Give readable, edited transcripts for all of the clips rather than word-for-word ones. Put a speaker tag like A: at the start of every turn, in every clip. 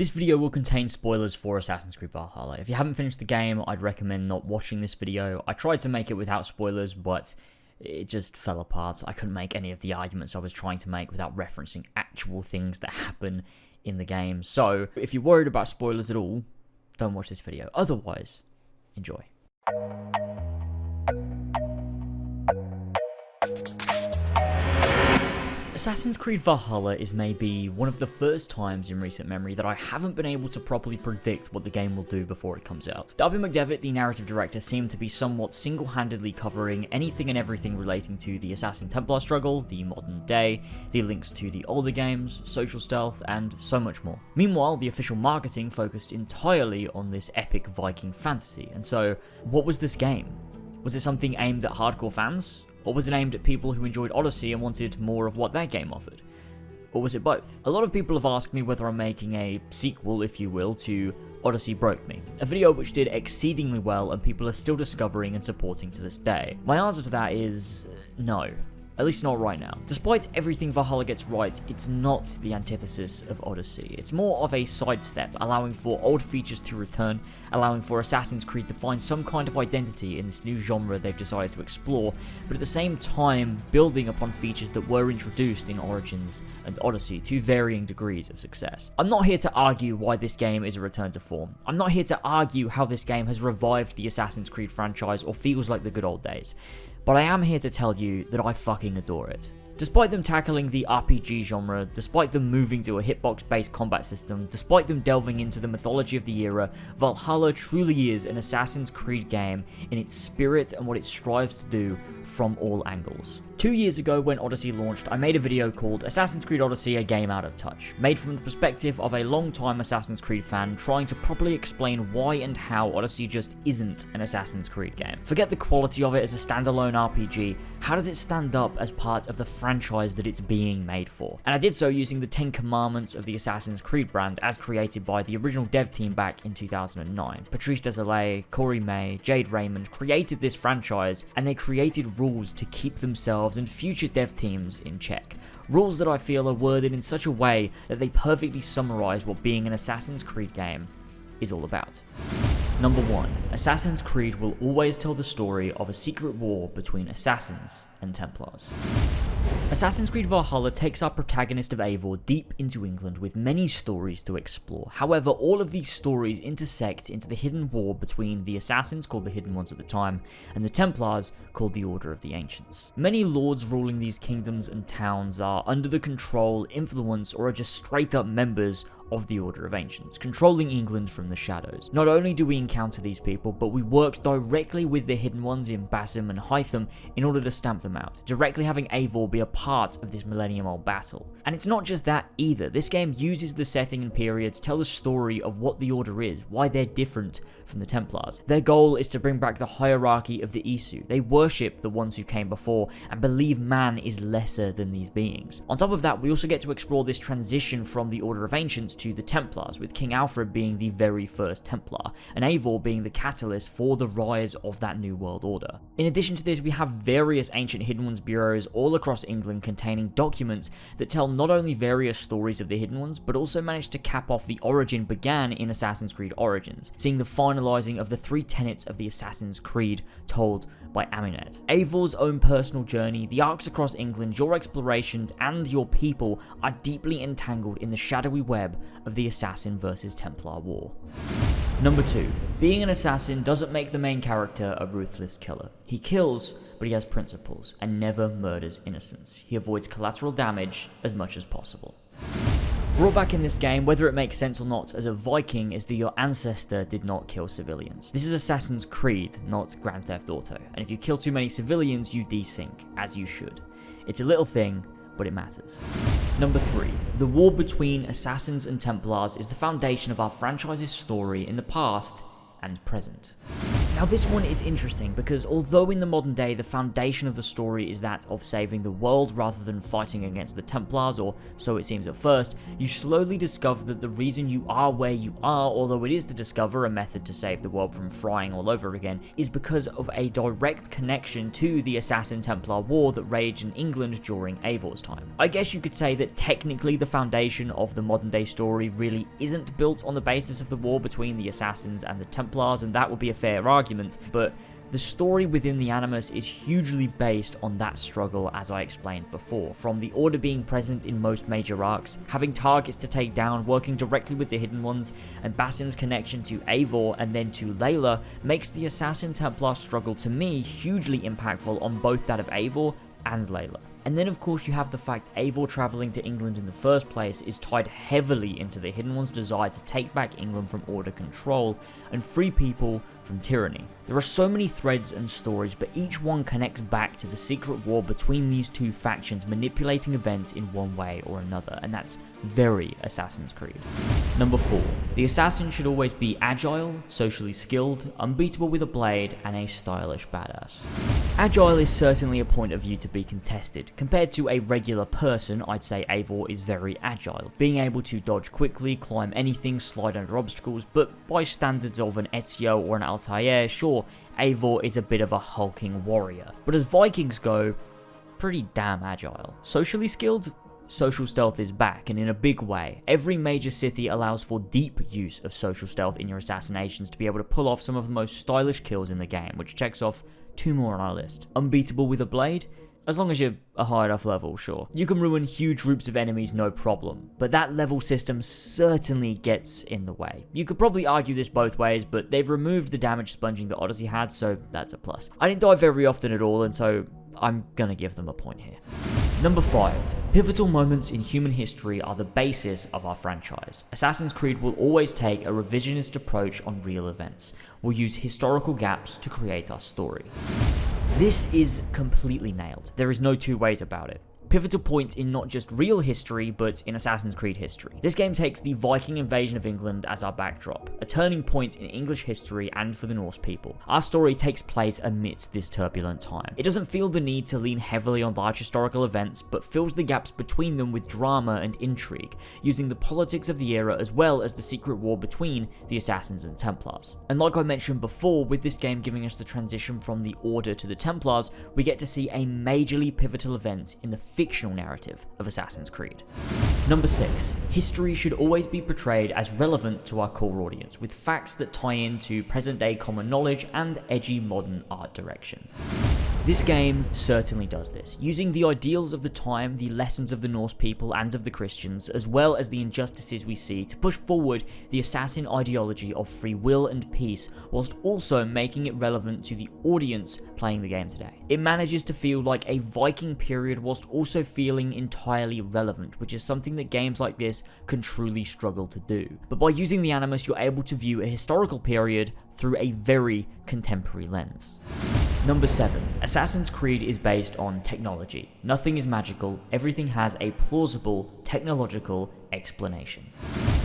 A: This video will contain spoilers for Assassin's Creed Valhalla. If you haven't finished the game, I'd recommend not watching this video. I tried to make it without spoilers, but it just fell apart. I couldn't make any of the arguments I was trying to make without referencing actual things that happen in the game. So, if you're worried about spoilers at all, don't watch this video. Otherwise, enjoy. Assassin's Creed Valhalla is maybe one of the first times in recent memory that I haven't been able to properly predict what the game will do before it comes out. Darby McDevitt, the narrative director, seemed to be somewhat single-handedly covering anything and everything relating to the Assassin-Templar struggle, the modern day, the links to the older games, social stealth, and so much more. Meanwhile, the official marketing focused entirely on this epic Viking fantasy, and so, what was this game? Was it something aimed at hardcore fans? Or was it aimed at people who enjoyed Odyssey and wanted more of what that game offered? Or was it both? A lot of people have asked me whether I'm making a sequel, if you will, to Odyssey Broke Me, a video which did exceedingly well and people are still discovering and supporting to this day. My answer to that is no. At least not right now. Despite everything Valhalla gets right, it's not the antithesis of Odyssey. It's more of a sidestep, allowing for old features to return, allowing for Assassin's Creed to find some kind of identity in this new genre they've decided to explore, but at the same time building upon features that were introduced in Origins and Odyssey to varying degrees of success. I'm not here to argue why this game is a return to form. I'm not here to argue how this game has revived the Assassin's Creed franchise or feels like the good old days. But I am here to tell you that I fucking adore it. Despite them tackling the RPG genre, despite them moving to a hitbox-based combat system, despite them delving into the mythology of the era, Valhalla truly is an Assassin's Creed game in its spirit and what it strives to do from all angles. 2 years ago when Odyssey launched, I made a video called Assassin's Creed Odyssey: A Game Out of Touch, made from the perspective of a long-time Assassin's Creed fan trying to properly explain why and how Odyssey just isn't an Assassin's Creed game. Forget the quality of it as a standalone RPG, how does it stand up as part of the franchise that it's being made for? And I did so using the 10 commandments of the Assassin's Creed brand as created by the original dev team back in 2009. Patrice Désilets, Corey May, Jade Raymond created this franchise, and they created rules to keep themselves and future dev teams in check. Rules that I feel are worded in such a way that they perfectly summarize what being an Assassin's Creed game is all about. Number 1. Assassin's Creed will always tell the story of a secret war between assassins and Templars. Assassin's Creed Valhalla takes our protagonist of Eivor deep into England with many stories to explore. However, all of these stories intersect into the hidden war between the assassins, called the Hidden Ones at the time, and the Templars, called the Order of the Ancients. Many lords ruling these kingdoms and towns are under the control, influence, or are just straight up members of the Order of Ancients, controlling England from the shadows. Not only do we encounter these people, but we work directly with the Hidden Ones in Basim and Hytham in order to stamp them out, directly having Eivor be a part of this millennium-old battle. And it's not just that either. This game uses the setting and period to tell the story of what the Order is, why they're different from the Templars. Their goal is to bring back the hierarchy of the Isu. They worship the ones who came before and believe man is lesser than these beings. On top of that, we also get to explore this transition from the Order of Ancients to the Templars, with King Alfred being the very first Templar, and Eivor being the catalyst for the rise of that new world order. In addition to this, we have various ancient Hidden Ones bureaus all across England containing documents that tell not only various stories of the Hidden Ones, but also manage to cap off the origin began in Assassin's Creed Origins, seeing the finalizing of the 3 tenets of the Assassin's Creed told by Aminet. Eivor's own personal journey, the arcs across England, your exploration, and your people are deeply entangled in the shadowy web of the Assassin versus Templar war. Number 2. Being an assassin doesn't make the main character a ruthless killer. He kills, but he has principles, and never murders innocents. He avoids collateral damage as much as possible. Brought back in this game, whether it makes sense or not, as a Viking is that your ancestor did not kill civilians. This is Assassin's Creed, not Grand Theft Auto, and if you kill too many civilians, you desync, as you should. It's a little thing, but it matters. Number 3. The war between assassins and Templars is the foundation of our franchise's story in the past and present. Now this one is interesting because although in the modern day the foundation of the story is that of saving the world rather than fighting against the Templars, or so it seems at first, you slowly discover that the reason you are where you are, although it is to discover a method to save the world from frying all over again, is because of a direct connection to the Assassin-Templar War that raged in England during Eivor's time. I guess you could say that technically the foundation of the modern day story really isn't built on the basis of the war between the Assassins and the Templars, and that would be a fair argument, but the story within the Animus is hugely based on that struggle, as I explained before, from the Order being present in most major arcs, having targets to take down, working directly with the Hidden Ones, and Basim's connection to Eivor and then to Layla makes the Assassin-Templar struggle to me hugely impactful on both that of Eivor and Layla. And then of course you have the fact Eivor travelling to England in the first place is tied heavily into the Hidden One's desire to take back England from Order control and free people from tyranny. There are so many threads and stories, but each one connects back to the secret war between these two factions manipulating events in one way or another, and that's very Assassin's Creed. Number 4. The assassin should always be agile, socially skilled, unbeatable with a blade, and a stylish badass. Agile is certainly a point of view to be contested. Compared to a regular person, I'd say Eivor is very agile, being able to dodge quickly, climb anything, slide under obstacles, but by standards of an Ezio or an Altair, sure, Eivor is a bit of a hulking warrior. But as Vikings go, pretty damn agile. Socially skilled? Social stealth is back, and in a big way. Every major city allows for deep use of social stealth in your assassinations to be able to pull off some of the most stylish kills in the game, which checks off 2 more on our list. Unbeatable with a blade? As long as you're a high enough level, sure. You can ruin huge groups of enemies no problem, but that level system certainly gets in the way. You could probably argue this both ways, but they've removed the damage sponging that Odyssey had, so that's a plus. I didn't die very often at all, and so I'm gonna give them a point here. Number 5. Pivotal moments in human history are the basis of our franchise. Assassin's Creed will always take a revisionist approach on real events. We'll use historical gaps to create our story. This is completely nailed. There is no two ways about it. Pivotal points in not just real history, but in Assassin's Creed history. This game takes the Viking invasion of England as our backdrop, a turning point in English history and for the Norse people. Our story takes place amidst this turbulent time. It doesn't feel the need to lean heavily on large historical events, but fills the gaps between them with drama and intrigue, using the politics of the era as well as the secret war between the Assassins and Templars. And like I mentioned before, with this game giving us the transition from the Order to the Templars, we get to see a majorly pivotal event in the fictional narrative of Assassin's Creed. Number 6. History should always be portrayed as relevant to our core audience, with facts that tie into present-day common knowledge and edgy modern art direction. This game certainly does this, using the ideals of the time, the lessons of the Norse people and of the Christians, as well as the injustices we see to push forward the assassin ideology of free will and peace, whilst also making it relevant to the audience playing the game today. It manages to feel like a Viking period whilst also feeling entirely relevant, which is something that games like this can truly struggle to do. But by using the Animus, you're able to view a historical period through a very contemporary lens. Number 7. Assassin's Creed is based on technology. Nothing is magical, everything has a plausible technological explanation.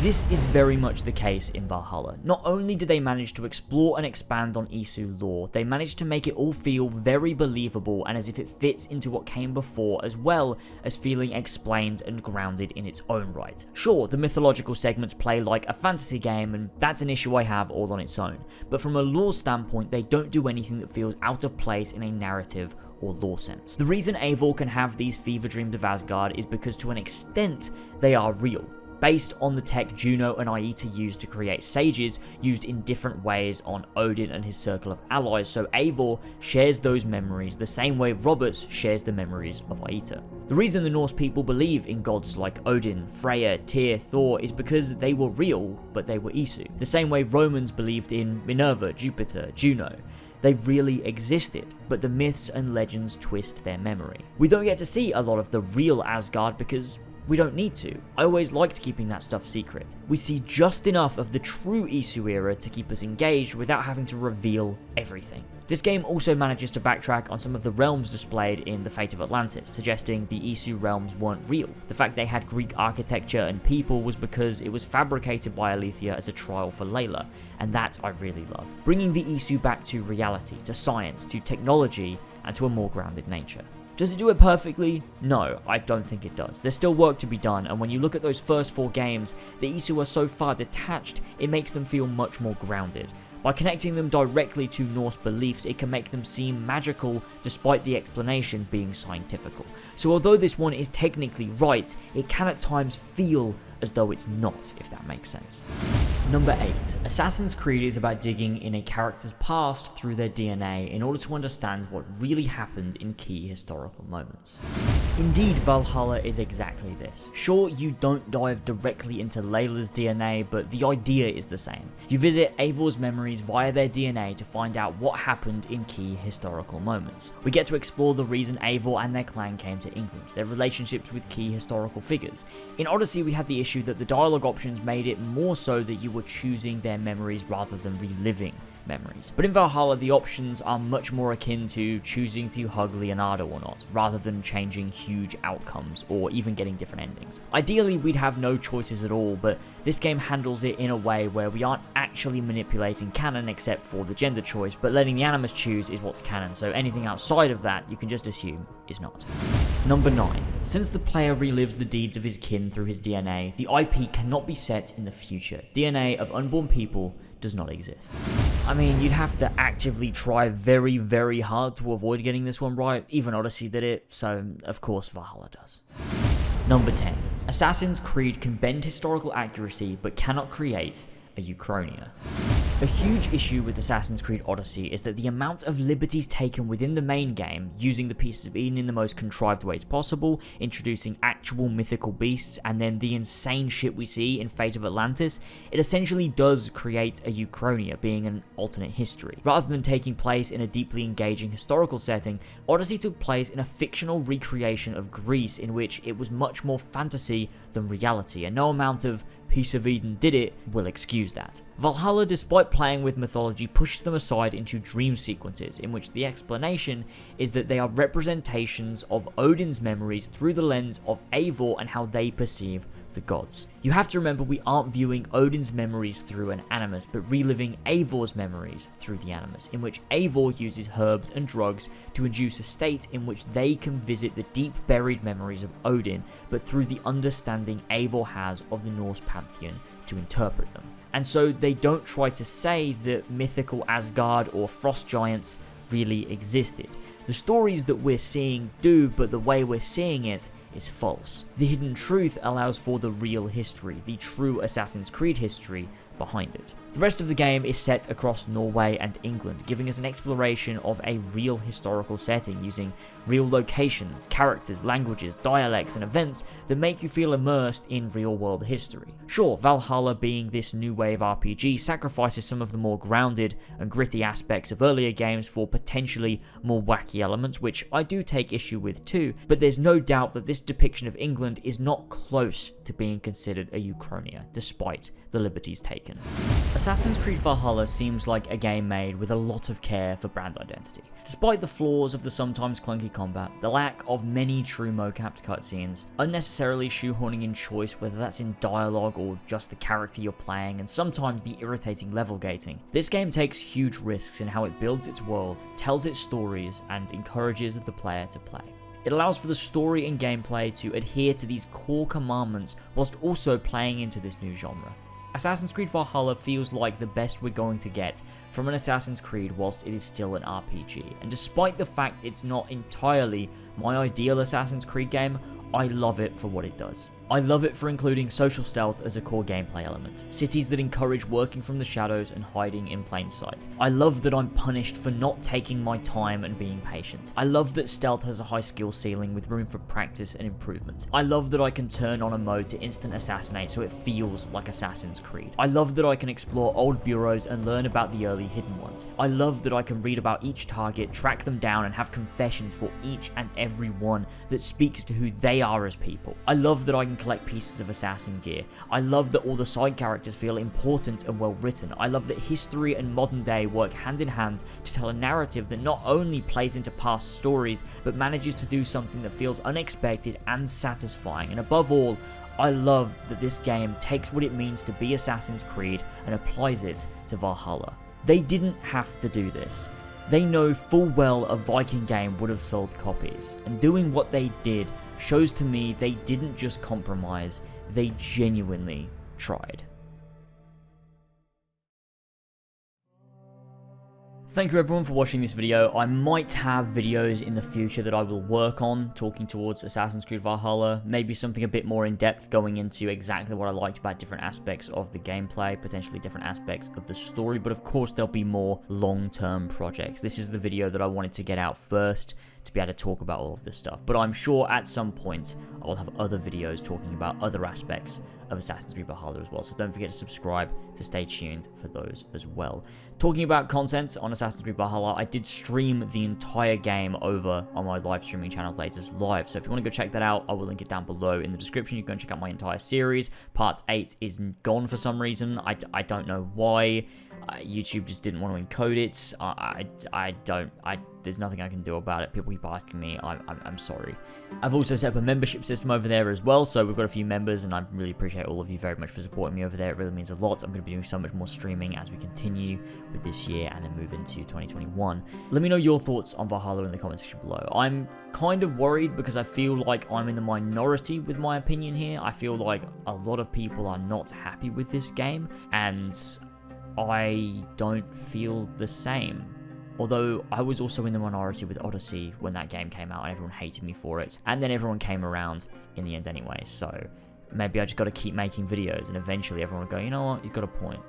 A: This is very much the case in Valhalla. Not only did they manage to explore and expand on Isu lore, they managed to make it all feel very believable and as if it fits into what came before, as well as feeling explained and grounded in its own right. Sure, the mythological segments play like a fantasy game, and that's an issue I have all on its own, but from a lore standpoint, they don't do anything that feels out of place in a narrative or lore sense. The reason Eivor can have these fever dreams of Asgard is because to an extent, they are real, based on the tech Juno and Aita used to create sages, used in different ways on Odin and his circle of allies, so Eivor shares those memories the same way Roberts shares the memories of Aita. The reason the Norse people believe in gods like Odin, Freya, Tyr, Thor is because they were real, but they were Isu. The same way Romans believed in Minerva, Jupiter, Juno. They really existed, but the myths and legends twist their memory. We don't get to see a lot of the real Asgard because we don't need to. I always liked keeping that stuff secret. We see just enough of the true Isu era to keep us engaged without having to reveal everything. This game also manages to backtrack on some of the realms displayed in The Fate of Atlantis, suggesting the Isu realms weren't real. The fact they had Greek architecture and people was because it was fabricated by Aletheia as a trial for Layla, and that I really love. Bringing the Isu back to reality, to science, to technology, and to a more grounded nature. Does it do it perfectly? No, I don't think it does. There's still work to be done, and when you look at those first 4 games, the Isu are so far detached, it makes them feel much more grounded. By connecting them directly to Norse beliefs, it can make them seem magical despite the explanation being scientifical. So although this one is technically right, it can at times feel as though it's not, if that makes sense. Number 8. Assassin's Creed is about digging in a character's past through their DNA in order to understand what really happened in key historical moments. Indeed, Valhalla is exactly this. Sure, you don't dive directly into Layla's DNA, but the idea is the same. You visit Eivor's memories via their DNA to find out what happened in key historical moments. We get to explore the reason Eivor and their clan came to England, their relationships with key historical figures. In Odyssey, we had the issue that the dialogue options made it more so that you were choosing their memories rather than reliving memories. But in Valhalla, the options are much more akin to choosing to hug Leonardo or not, rather than changing huge outcomes or even getting different endings. Ideally, we'd have no choices at all, but this game handles it in a way where we aren't actually manipulating canon except for the gender choice, but letting the animus choose is what's canon, so anything outside of that you can just assume is not. Number 9. Since the player relives the deeds of his kin through his DNA, the IP cannot be set in the future. DNA of unborn people does not exist. I mean, you'd have to actively try very, very hard to avoid getting this one right. Even Odyssey did it, so of course Valhalla does. Number 10. Assassin's Creed can bend historical accuracy but cannot create a Uchronia. A huge issue with Assassin's Creed Odyssey is that the amount of liberties taken within the main game, using the pieces of Eden in the most contrived ways possible, introducing actual mythical beasts, and then the insane shit we see in Fate of Atlantis, it essentially does create a Uchronia, being an alternate history. Rather than taking place in a deeply engaging historical setting, Odyssey took place in a fictional recreation of Greece in which it was much more fantasy than reality, and no amount of Piece of Eden did it will excuse that. Valhalla, despite playing with mythology, pushes them aside into dream sequences, in which the explanation is that they are representations of Odin's memories through the lens of Eivor and how they perceive the gods. You have to remember we aren't viewing Odin's memories through an animus, but reliving Eivor's memories through the animus, in which Eivor uses herbs and drugs to induce a state in which they can visit the deep buried memories of Odin, but through the understanding Eivor has of the Norse pantheon to interpret them. And so they don't try to say that mythical Asgard or frost giants really existed. The stories that we're seeing do, but the way we're seeing it is false. The hidden truth allows for the real history, the true Assassin's Creed history behind it. The rest of the game is set across Norway and England, giving us an exploration of a real historical setting using real locations, characters, languages, dialects, and events that make you feel immersed in real-world history. Sure, Valhalla, being this new wave RPG, sacrifices some of the more grounded and gritty aspects of earlier games for potentially more wacky elements, which I do take issue with too, but there's no doubt that this depiction of England is not close to being considered a Uchronia, despite the liberties taken. Assassin's Creed Valhalla seems like a game made with a lot of care for brand identity. Despite the flaws of the sometimes clunky combat, the lack of many true mocapped cutscenes, unnecessarily shoehorning in choice whether that's in dialogue or just the character you're playing, and sometimes the irritating level gating, this game takes huge risks in how it builds its world, tells its stories, and encourages the player to play. It allows for the story and gameplay to adhere to these core commandments whilst also playing into this new genre. Assassin's Creed Valhalla feels like the best we're going to get from an Assassin's Creed whilst it is still an RPG, and despite the fact it's not entirely my ideal Assassin's Creed game, I love it for what it does. I love it for including social stealth as a core gameplay element, cities that encourage working from the shadows and hiding in plain sight. I love that I'm punished for not taking my time and being patient. I love that stealth has a high skill ceiling with room for practice and improvement. I love that I can turn on a mode to instant assassinate so it feels like Assassin's Creed. I love that I can explore old bureaus and learn about the early hidden ones. I love that I can read about each target, track them down, and have confessions for each and every one that speaks to who they they are as people. I love that I can collect pieces of assassin gear. I love that all the side characters feel important and well written. I love that history and modern day work hand in hand to tell a narrative that not only plays into past stories, but manages to do something that feels unexpected and satisfying. And above all, I love that this game takes what it means to be Assassin's Creed and applies it to Valhalla. They didn't have to do this. They know full well a Viking game would have sold copies, and doing what they did shows to me they didn't just compromise, they genuinely tried. Thank you everyone for watching this video. I might have videos in the future that I will work on talking towards Assassin's Creed Valhalla, maybe something a bit more in depth going into exactly what I liked about different aspects of the gameplay, potentially different aspects of the story, but of course there'll be more long-term projects. This is the video that I wanted to get out first to be able to talk about all of this stuff, but I'm sure at some point I will have other videos talking about other aspects of Assassin's Creed Valhalla as well, so don't forget to subscribe to stay tuned for those as well. Talking about content on Assassin's Creed Valhalla, I did stream the entire game over on my live streaming channel Latest Live, so if you want to go check that out, I will link it down below in the description. You can go and check out my entire series. Part 8 is gone for some reason. I don't know why. YouTube just didn't want to encode it. There's nothing I can do about it. People keep asking me. I'm sorry. I've also set up a membership system over there as well, so we've got a few members, and I really appreciate all of you very much for supporting me over there. It really means a lot. I'm going to be doing so much more streaming as we continue with this year and then move into 2021. Let me know your thoughts on Valhalla in the comment section below. I'm kind of worried because I feel like I'm in the minority with my opinion here. I feel like a lot of people are not happy with this game, and I don't feel the same. Although I was also in the minority with Odyssey when that game came out and everyone hated me for it. And then everyone came around in the end anyway. So maybe I just got to keep making videos and eventually everyone will go, you know what, he's got a point.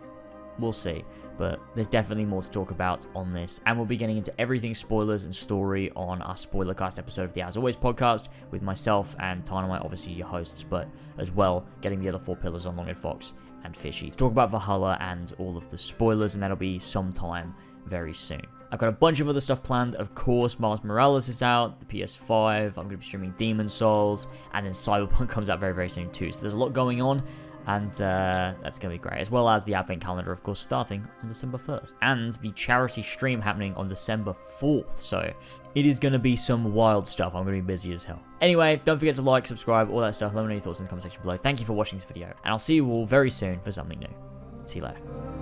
A: We'll see. But there's definitely more to talk about on this. And we'll be getting into everything spoilers and story on our spoilercast episode of the As Always podcast with myself and Dynamite, obviously your hosts, but as well getting the other 4 pillars on Long-Haired Fox and Fishy to talk about Valhalla and all of the spoilers, and that'll be sometime very soon. I've got a bunch of other stuff planned. Of course, Miles Morales is out, the PS5, I'm going to be streaming Demon Souls, and then Cyberpunk comes out very, very soon too. So there's a lot going on, and that's going to be great. As well as the Advent Calendar, of course, starting on December 1st. And the charity stream happening on December 4th. So it is going to be some wild stuff. I'm going to be busy as hell. Anyway, don't forget to like, subscribe, all that stuff. Let me know your thoughts in the comment section below. Thank you for watching this video, and I'll see you all very soon for something new. See you later.